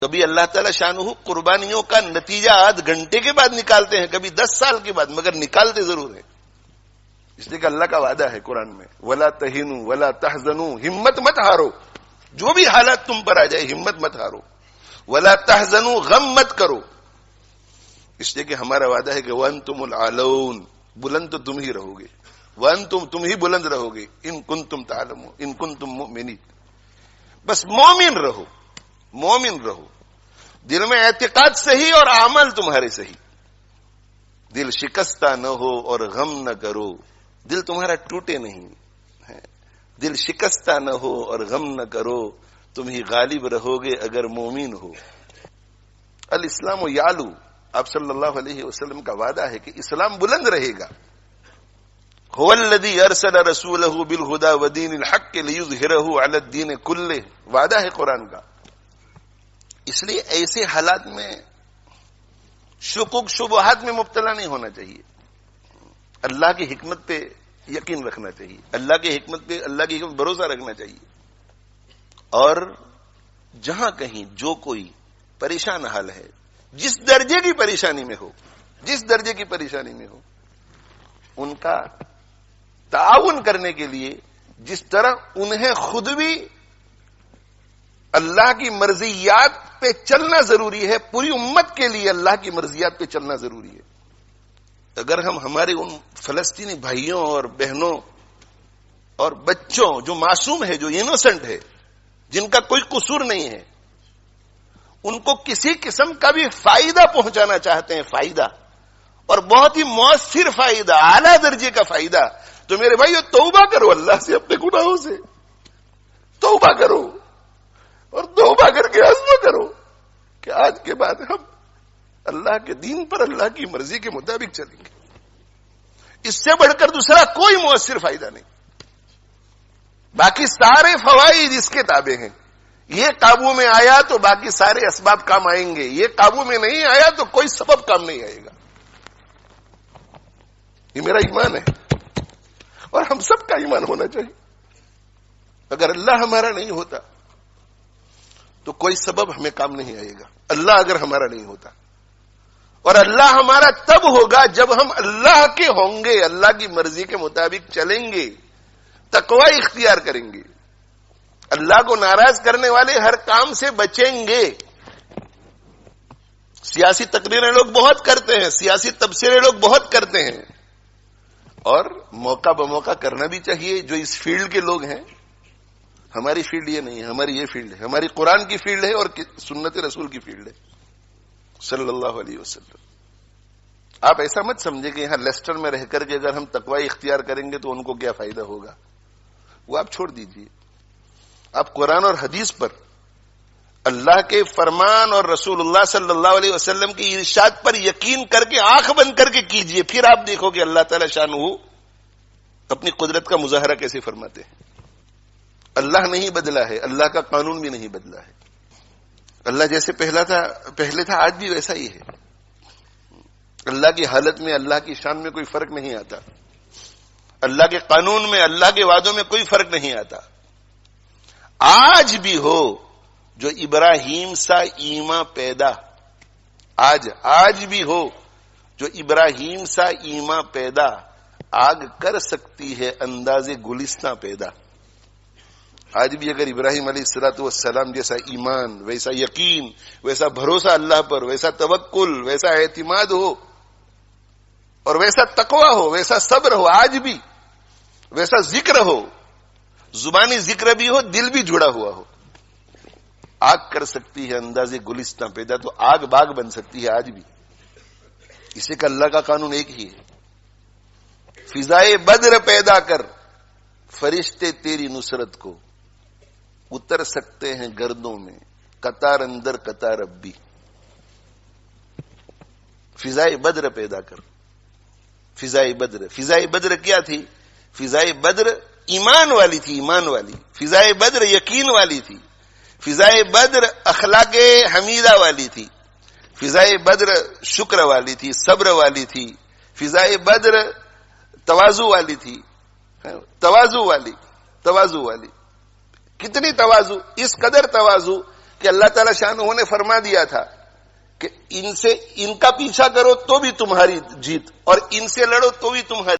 کبھی اللہ تعالی شانہ قربانیوں کا نتیجہ آدھ گھنٹے کے بعد نکالتے ہیں، کبھی 10 سال کے بعد، مگر نکالتے ضرور ہیں، اس لیے کہ اللہ کا وعدہ ہے قرآن میں، وَلَا تَهِنُوا وَلَا تَحْزَنُوا، ہمت مت ہارو، جو بھی حالات تم پر آ جائے ہمت مت ہارو، وَلَا تَحْزَنُوا، غم مت کرو، اس لیے کہ ہمارا وعدہ ہے کہ وَأَنْتُمُ الْأَعْلَوْنَ، بلند تو تم ہی رہو گے، وَأَنْتُمْ، تم ہی بلند رہو گے، إِن كُنتُمْ تَعْلَمُونَ، إِن كُنتُم مُؤْمِنِينَ، بس مومن رہو، مومن رہو، دل میں اعتقاد صحیح اور عمل تمہارے صحیح، دل شکستہ نہ ہو اور غم نہ کرو، دل تمہارا ٹوٹے نہیں، دل شکستہ نہ ہو اور غم نہ کرو، تم ہی غالب رہو گے اگر مومن ہو۔ الاسلام یعلو، آپ صلی اللہ علیہ وسلم کا وعدہ ہے کہ اسلام بلند رہے گا۔ هو الذی ارسل رسولہ بالہدی ودین الحق لیظہرہ علی الدین کلہ، وعدہ ہے قرآن کا۔ اس لیے ایسے حالات میں شکوک شبہات میں مبتلا نہیں ہونا چاہیے، اللہ کی حکمت پہ یقین رکھنا چاہیے، اللہ کی حکمت پہ، اللہ کی حکمت بھروسہ رکھنا چاہیے، اور جہاں کہیں جو کوئی پریشان حال ہے، جس درجے کی پریشانی میں ہو، جس درجے کی پریشانی میں ہو، ان کا تعاون کرنے کے لیے جس طرح انہیں خود بھی اللہ کی مرضیات پہ چلنا ضروری ہے، پوری امت کے لیے اللہ کی مرضیات پہ چلنا ضروری ہے۔ اگر ہم ہمارے ان فلسطینی بھائیوں اور بہنوں اور بچوں جو معصوم ہے، جو انوسنٹ ہے، جن کا کوئی قصور نہیں ہے، ان کو کسی قسم کا بھی فائدہ پہنچانا چاہتے ہیں، فائدہ، اور بہت ہی مؤثر فائدہ، اعلیٰ درجے کا فائدہ، تو میرے بھائیو توبہ کرو اللہ سے، اپنے گناہوں سے توبہ کرو، اور توبہ کر کے عزم کرو کہ آج کے بعد ہم اللہ کے دین پر، اللہ کی مرضی کے مطابق چلیں گے۔ اس سے بڑھ کر دوسرا کوئی مؤثر فائدہ نہیں۔ باقی سارے فوائد اس کے تابع ہیں، یہ قابو میں آیا تو باقی سارے اسباب کام آئیں گے، یہ قابو میں نہیں آیا تو کوئی سبب کام نہیں آئے گا۔ یہ میرا ایمان ہے، اور ہم سب کا ایمان ہونا چاہیے۔ اگر اللہ ہمارا نہیں ہوتا تو کوئی سبب ہمیں کام نہیں آئے گا، اللہ اگر ہمارا نہیں ہوتا، اور اللہ ہمارا تب ہوگا جب ہم اللہ کے ہوں گے، اللہ کی مرضی کے مطابق چلیں گے، تقوی اختیار کریں گے، اللہ کو ناراض کرنے والے ہر کام سے بچیں گے۔ سیاسی تقریریں لوگ بہت کرتے ہیں، سیاسی تبصرے لوگ بہت کرتے ہیں، اور موقع بموقع کرنا بھی چاہیے۔ جو اس فیلڈ کے لوگ ہیں، ہماری فیلڈ یہ نہیں ہے، ہماری یہ فیلڈ ہے، ہماری قرآن کی فیلڈ ہے اور سنت رسول کی فیلڈ ہے صلی اللہ علیہ وسلم۔ آپ ایسا مت سمجھے کہ یہاں لیسٹر میں رہ کر کے اگر ہم تقوی اختیار کریں گے تو ان کو کیا فائدہ ہوگا، وہ آپ چھوڑ دیجئے۔ آپ قرآن اور حدیث پر، اللہ کے فرمان اور رسول اللہ صلی اللہ علیہ وسلم کی ارشاد پر یقین کر کے آنکھ بند کر کے کیجئے، پھر آپ دیکھو کہ اللہ تعالی شانہ اپنی قدرت کا مظاہرہ کیسے فرماتے ہیں۔ اللہ نہیں بدلا ہے، اللہ کا قانون بھی نہیں بدلا ہے، اللہ جیسے پہلے تھا آج بھی ویسا ہی ہے۔ اللہ کی حالت میں، اللہ کی شان میں کوئی فرق نہیں آتا، اللہ کے قانون میں، اللہ کے وعدوں میں کوئی فرق نہیں آتا۔ آج بھی ہو جو ابراہیم سا ایمان پیدا، آج بھی ہو جو ابراہیم سا ایمان پیدا، آگ کر سکتی ہے انداز گلستاں پیدا۔ آج بھی اگر ابراہیم علیہ الصلوۃ والسلام جیسا ایمان، ویسا یقین، ویسا بھروسہ اللہ پر، ویسا توکل، ویسا اعتماد ہو، اور ویسا تقوی ہو، ویسا صبر ہو، آج بھی ویسا ذکر ہو، زبانی ذکر بھی ہو، دل بھی جڑا ہوا ہو، آگ کر سکتی ہے انداز گلستاں پیدا، تو آگ باغ بن سکتی ہے آج بھی۔ اسے کہ اللہ کا قانون ایک ہی ہے۔ فضائے بدر پیدا کر، فرشتے تیری نصرت کو اتر سکتے ہیں گردوں میں، قطار اندر قطار اب بھی۔ فضائے بدر پیدا کر، فضائے بدر کیا تھی؟ فضائے بدر ایمان والی تھی، ایمان والی۔ فضائے بدر یقین والی تھی، فضائے بدر اخلاق حمیدہ والی تھی، فضائے بدر شکر والی تھی، صبر والی تھی، فضائے بدر تواضع والی تھی، تواضع والی۔ کتنی تواضع؟ اس قدر تواضع کہ اللہ تعالی شان نے فرما دیا تھا کہ ان کا پیچھا کرو تو بھی تمہاری جیت اور ان سے لڑو تو بھی تمہاری